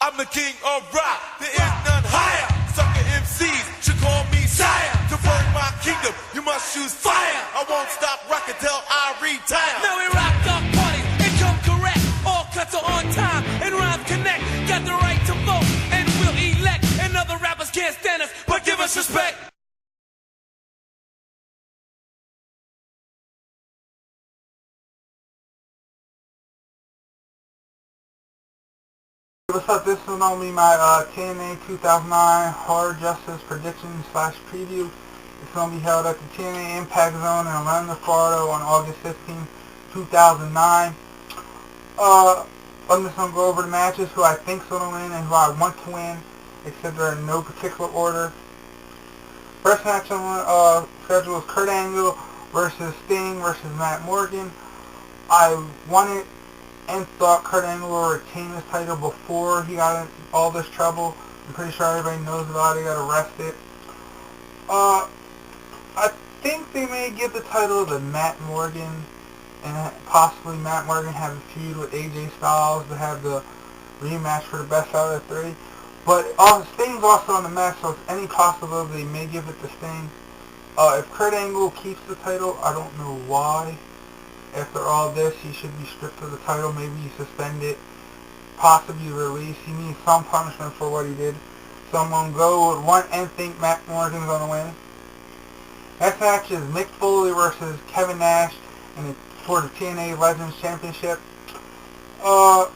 I'm the king of rock, there is none higher. Sucker MCs should call me sire. To burn my kingdom, you must choose fire. I won't stop rocking till I retire. Now we rock the party and come correct. All cuts are on time and rhymes connect. Got the right to vote and we'll elect. And other rappers can't stand us, but give us respect. What's up, this is only my TNA 2009 Hard Justice prediction slash preview. It's going to be held at the TNA Impact Zone in Orlando, Florida on August 15, 2009. I'm just going to go over the matches, who I think's going to win and who I want to win, except they're in no particular order. First match on the schedule is Kurt Angle versus Sting versus Matt Morgan. I wanted and thought Kurt Angle would retain his title before he got in all this trouble. I'm pretty sure everybody knows about it. He got arrested. I think they may give the title to Matt Morgan, and possibly Matt Morgan have a feud with AJ Styles to have the rematch for the best out of the three. But Sting's also on the match, so it's any possibility they may give it to Sting. If Kurt Angle keeps the title, I don't know why. After all this, he should be stripped of the title, maybe suspended, possibly released. He needs some punishment for what he did. So I'm going to go with one and think Matt Morgan's going to win. Next match is Mick Foley versus Kevin Nash for the TNA Legends Championship. I'm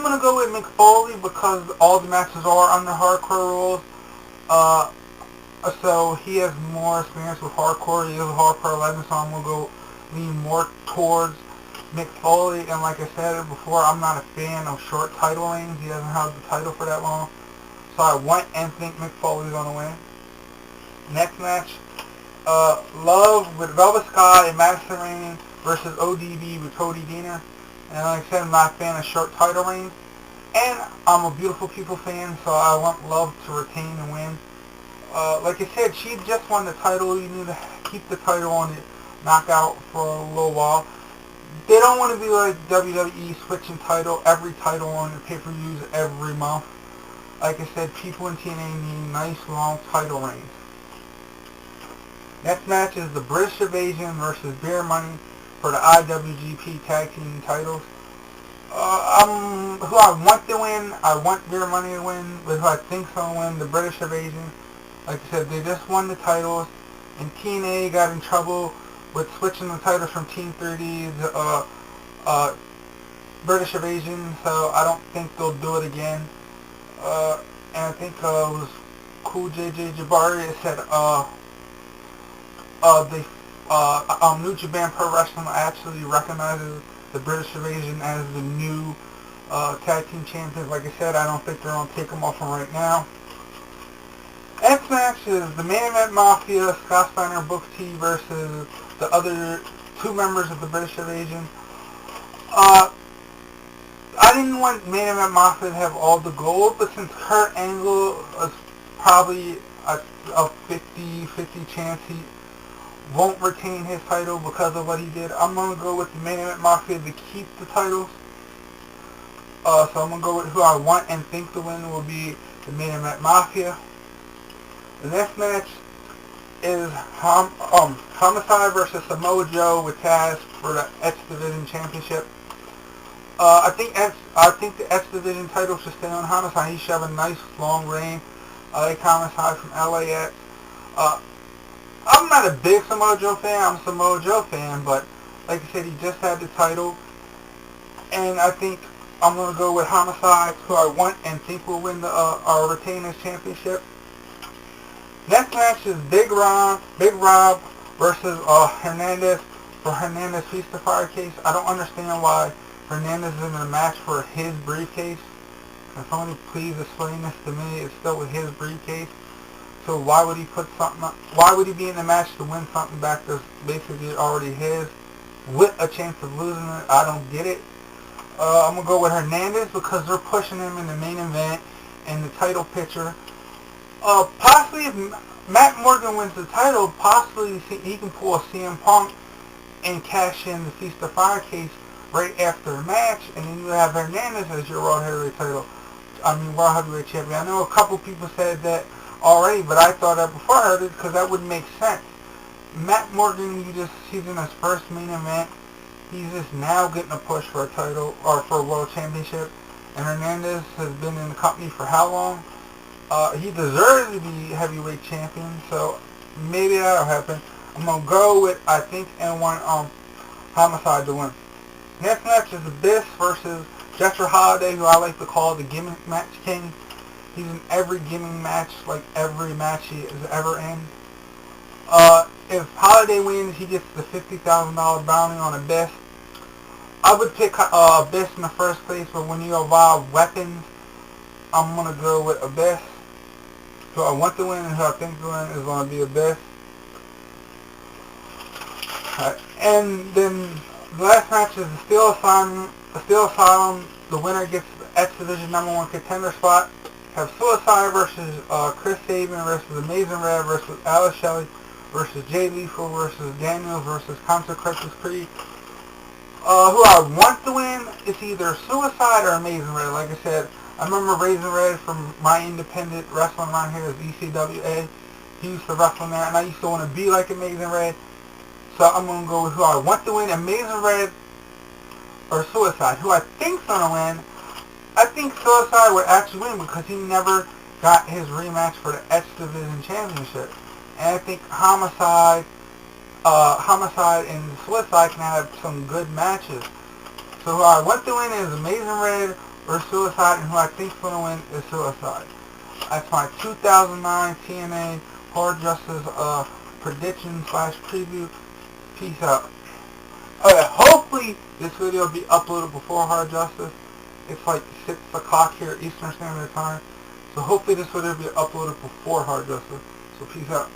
going to go with Mick Foley because all the matches are under hardcore rules. So he has more experience with hardcore. He is a hardcore legend, so I'm going to go lean more towards Mick Foley, and like I said before, I'm not a fan of short title reigns. He doesn't have the title for that long, so I want and think Mick Foley's going to win. Next match, Love with Velvet Sky and Madison Rayne versus ODB with Cody Deaner. And like I said, I'm not a fan of short title reigns, and I'm a Beautiful People fan, so I want Love to retain and win. Like I said, she just won the title. You need to keep the title on it. Knockout for a little while. They don't want to be like WWE switching every title on the pay-per-views every month. Like I said, people in TNA need nice long title reigns. Next match is the British Invasion versus Beer Money for the IWGP Tag Team titles. Who I want to win, I want Beer Money to win, but who I think's going to win, the British Invasion. Like I said, they just won the titles, and TNA got in trouble with switching the titles from Team 3D to British Invasion, so I don't think they'll do it again. And I think it was Cool JJ Jabari that said New Japan Pro Wrestling actually recognizes the British Invasion as the new tag team champions. Like I said, I don't think they're going to take them off them right now. Next match is the Main Event Mafia, Scott Steiner, Booker T versus the other two members of the British Invasion. I didn't want Main Event Mafia to have all the gold, but since Kurt Angle is probably a 50-50 chance he won't retain his title because of what he did, I'm going to go with the Main Event Mafia to keep the titles. So I'm going to go with who I want and think the winner will be the Main Event Mafia. The next match is Homicide versus Samoa Joe with Taz for the X Division Championship. I think the X Division title should stay on Homicide. He should have a nice long reign. I like Homicide from LAX. I'm not a big Samoa Joe fan. I'm a Samoa Joe fan, but like I said, he just had the title, and I think I'm going to go with Homicide, who I want and think will win the retain his championship. Next match is Big Rob versus Hernandez for Hernandez Feast of Fire case. I don't understand why Hernandez is in the match for his briefcase. Can somebody please explain this to me? It's still with his briefcase. So why would he why would he be in the match to win something back that's basically already his with a chance of losing it? I don't get it. I'm going to go with Hernandez because they're pushing him in the main event and the title picture. Possibly if Matt Morgan wins the title, possibly he can pull a CM Punk and cash in the Feast of Fire case right after the match, and then you have Hernandez as your World Heavyweight title. World Heavyweight Champion. I know a couple people said that already, but I thought that before I heard it because that wouldn't make sense. Matt Morgan, he's in his first main event. He's just now getting a push for a title or for a world championship. And Hernandez has been in the company for how long? He deserves to be heavyweight champion, so maybe that'll happen. I'm gonna go with and want Homicide to win. Next match is Abyss versus Jethro Holiday, who I like to call the gimmick match king. He's in every gimmick match, like every match he is ever in. If Holiday wins, he gets the $50,000 bounty on Abyss. I would pick Abyss in the first place, but when you involve weapons, I'm going to go with Abyss. Who I want to win and who I think to win is going to be Abyss. And then the last match is the Steel Asylum. The winner gets the X Division #1 contender spot. Have Suicide versus Chris Sabin versus Amazing Red versus Alice Shelley versus Jay Lethal versus Daniels versus Consequences Creed. Who I want to win is either Suicide or Amazing Red. Like I said, I remember Raising Red from my independent wrestling around here as ECWA. He used to wrestle there, and I used to want to be like Amazing Red. So I'm going to go with who I want to win, Amazing Red or Suicide. Who I think's going to win, I think Suicide would actually win because he never got his rematch for the X Division Championship. And I think Homicide and Suicide can have some good matches. So who I want to win is Amazing Red or Suicide, and who I think's going to win is Suicide. That's my 2009 TNA Hard Justice prediction / preview. Peace out. Hopefully this video will be uploaded before Hard Justice. It's like 6 o'clock here Eastern Standard Time. So hopefully this video will be uploaded before Hard Justice. So peace out.